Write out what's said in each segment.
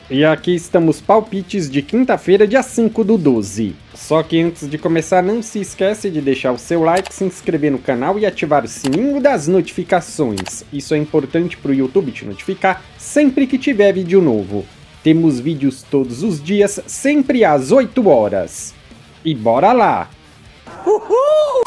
E aqui estamos palpites de quinta-feira, dia 5/12. Só que antes de começar, não se esquece de deixar o seu like, se inscrever no canal e ativar o sininho das notificações. Isso é importante para o YouTube te notificar sempre que tiver vídeo novo. Temos vídeos todos os dias, sempre às 8 horas. E bora lá! Uhul!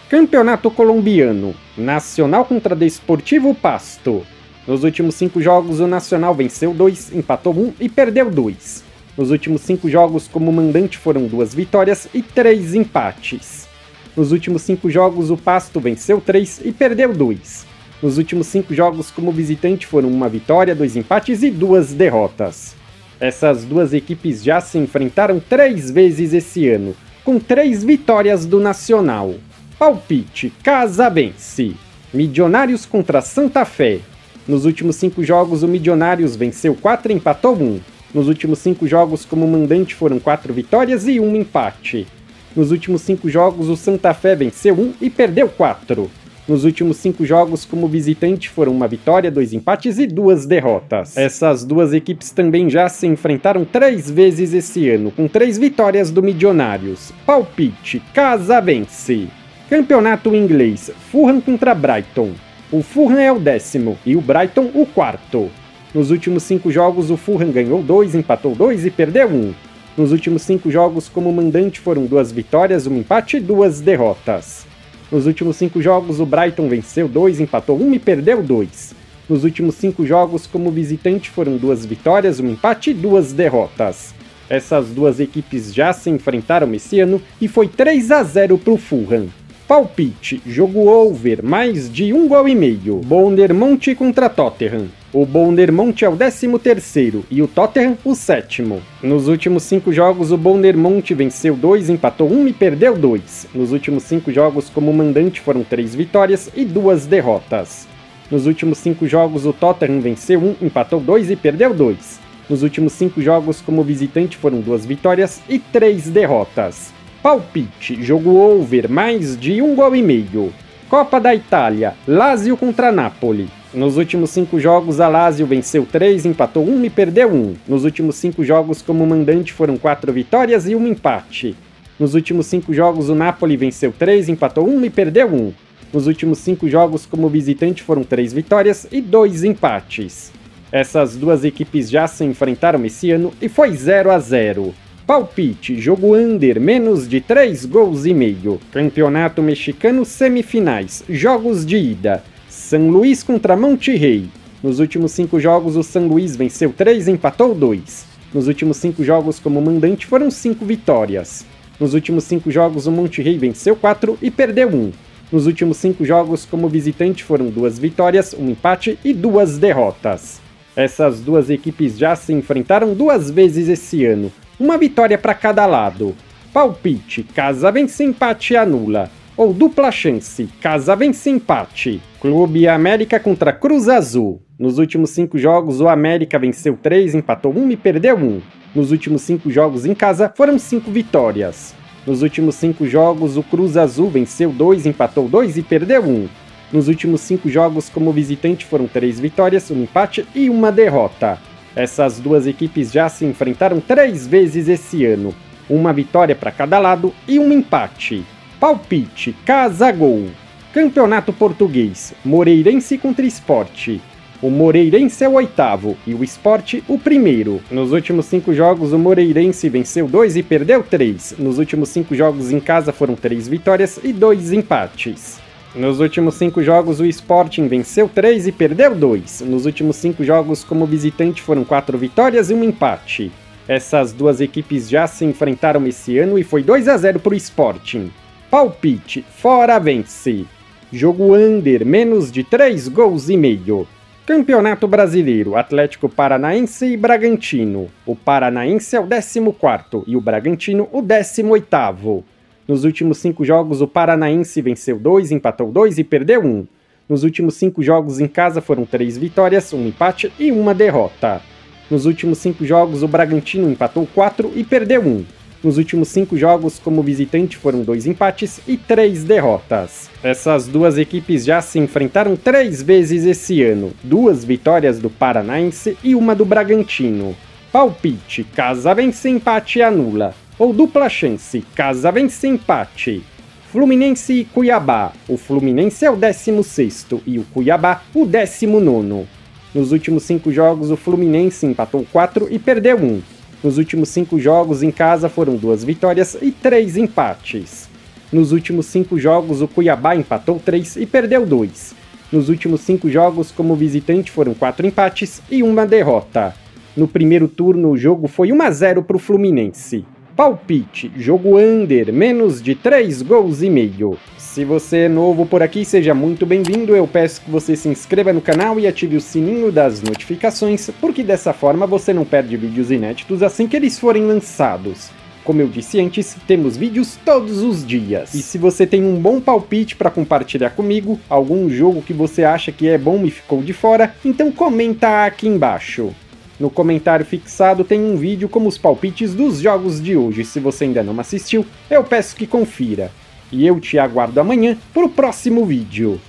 Campeonato colombiano. Nacional contra Desportivo Pasto. Nos últimos 5 jogos, o Nacional venceu 2, empatou 1 e perdeu 2. Nos últimos 5 jogos, como mandante, foram 2 vitórias e 3 empates. Nos últimos 5 jogos, o Pasto venceu 3 e perdeu 2. Nos últimos 5 jogos, como visitante, foram 1 vitória, 2 empates e 2 derrotas. Essas duas equipes já se enfrentaram 3 vezes esse ano, com 3 vitórias do Nacional. Palpite: Casa vence. Milionários contra Santa Fé. Nos últimos 5 jogos, o Milionários venceu 4 e empatou 1. Nos últimos 5 jogos, como mandante, foram 4 vitórias e 1 empate. Nos últimos 5 jogos, o Santa Fé venceu 1 e perdeu 4. Nos últimos 5 jogos, como visitante, foram 1 vitória, 2 empates e 2 derrotas. Essas duas equipes também já se enfrentaram 3 vezes esse ano, com 3 vitórias do Milionários. Palpite: Casa vence. Campeonato inglês: Fulham contra Brighton. O Fulham é o 10º e o Brighton o 4º. Nos últimos 5 jogos, o Fulham ganhou 2, empatou 2 e perdeu 1. Nos últimos 5 jogos, como mandante, foram 2 vitórias, 1 empate e 2 derrotas. Nos últimos 5 jogos, o Brighton venceu 2, empatou 1 e perdeu 2. Nos últimos 5 jogos, como visitante, foram 2 vitórias, 1 empate e 2 derrotas. Essas duas equipes já se enfrentaram esse ano e foi 3-0 para o Fulham. Palpite: jogo over, mais de 1 gol e meio. Bournemouth contra Tottenham. O Bournemouth é o 13º e o Tottenham o 7º. Nos últimos 5 jogos, o Bournemouth venceu 2, empatou 1 e perdeu 2. Nos últimos 5 jogos, como mandante, foram 3 vitórias e 2 derrotas. Nos últimos 5 jogos, o Tottenham venceu 1, empatou 2 e perdeu 2. Nos últimos 5 jogos, como visitante, foram 2 vitórias e 3 derrotas. Palpite: jogo over, mais de 1 gol e meio. Copa da Itália: Lazio contra Napoli. Nos últimos 5 jogos, a Lazio venceu 3, empatou 1 e perdeu 1. Nos últimos 5 jogos, como mandante, foram 4 vitórias e 1 empate. Nos últimos 5 jogos, o Napoli venceu 3, empatou 1 e perdeu 1. Nos últimos 5 jogos, como visitante, foram 3 vitórias e 2 empates. Essas duas equipes já se enfrentaram esse ano e foi 0-0. Palpite: jogo under, menos de 3 gols e meio. Campeonato mexicano, semifinais, jogos de ida. San Luis contra Monterrey. Nos últimos 5 jogos, o San Luis venceu 3 e empatou 2. Nos últimos 5 jogos, como mandante, foram 5 vitórias. Nos últimos 5 jogos, o Monterrey venceu 4 e perdeu 1. Nos últimos 5 jogos, como visitante, foram 2 vitórias, 1 empate e 2 derrotas. Essas duas equipes já se enfrentaram 2 vezes esse ano. 1 vitória para cada lado. Palpite: Casa vence, empate e anula. Ou dupla chance: Casa vence, empate. Clube América contra Cruz Azul. Nos últimos 5 jogos, o América venceu 3, empatou 1 e perdeu 1. Nos últimos 5 jogos em casa, foram 5 vitórias. Nos últimos 5 jogos, o Cruz Azul venceu 2, empatou 2 e perdeu 1. Nos últimos 5 jogos, como visitante, foram 3 vitórias, 1 empate e 1 derrota. Essas duas equipes já se enfrentaram 3 vezes esse ano. 1 vitória para cada lado e 1 empate. Palpite: Casa gol. Campeonato português: Moreirense contra Sport. O Moreirense é o 8º e o Sport o 1º. Nos últimos 5 jogos, o Moreirense venceu 2 e perdeu 3. Nos últimos 5 jogos em casa foram 3 vitórias e 2 empates. Nos últimos 5 jogos, o Sporting venceu 3 e perdeu 2. Nos últimos 5 jogos, como visitante, foram 4 vitórias e 1 empate. Essas duas equipes já se enfrentaram esse ano e foi 2-0 para o Sporting. Palpite: fora vence. Jogo under, menos de 3 gols e meio. Campeonato Brasileiro: Atlético Paranaense e Bragantino. O Paranaense é o 14º e o Bragantino o 18º. Nos últimos 5 jogos, o Paranaense venceu 2, empatou 2 e perdeu 1. Nos últimos 5 jogos em casa foram 3 vitórias, 1 empate e 1 derrota. Nos últimos 5 jogos, o Bragantino empatou 4 e perdeu 1. Nos últimos 5 jogos como visitante foram 2 empates e 3 derrotas. Essas duas equipes já se enfrentaram 3 vezes esse ano, 2 vitórias do Paranaense e 1 do Bragantino. Palpite, casa vence, empate anula. Ou dupla chance, casa vence, empate. Fluminense e Cuiabá. O Fluminense é o 16º e o Cuiabá o 19º. Nos últimos 5 jogos, o Fluminense empatou 4 e perdeu 1. Nos últimos 5 jogos em casa foram 2 vitórias e 3 empates. Nos últimos 5 jogos, o Cuiabá empatou 3 e perdeu 2. Nos últimos 5 jogos como visitante foram 4 empates e 1 derrota. No primeiro turno, o jogo foi 1-0 para o Fluminense. Palpite, jogo under, menos de 3 gols e meio. Se você é novo por aqui, seja muito bem-vindo. Eu peço que você se inscreva no canal e ative o sininho das notificações, porque dessa forma você não perde vídeos inéditos assim que eles forem lançados. Como eu disse antes, temos vídeos todos os dias. E se você tem um bom palpite para compartilhar comigo, algum jogo que você acha que é bom e ficou de fora, então comenta aqui embaixo. No comentário fixado tem um vídeo com os palpites dos jogos de hoje. Se você ainda não assistiu, eu peço que confira. E eu te aguardo amanhã para o próximo vídeo.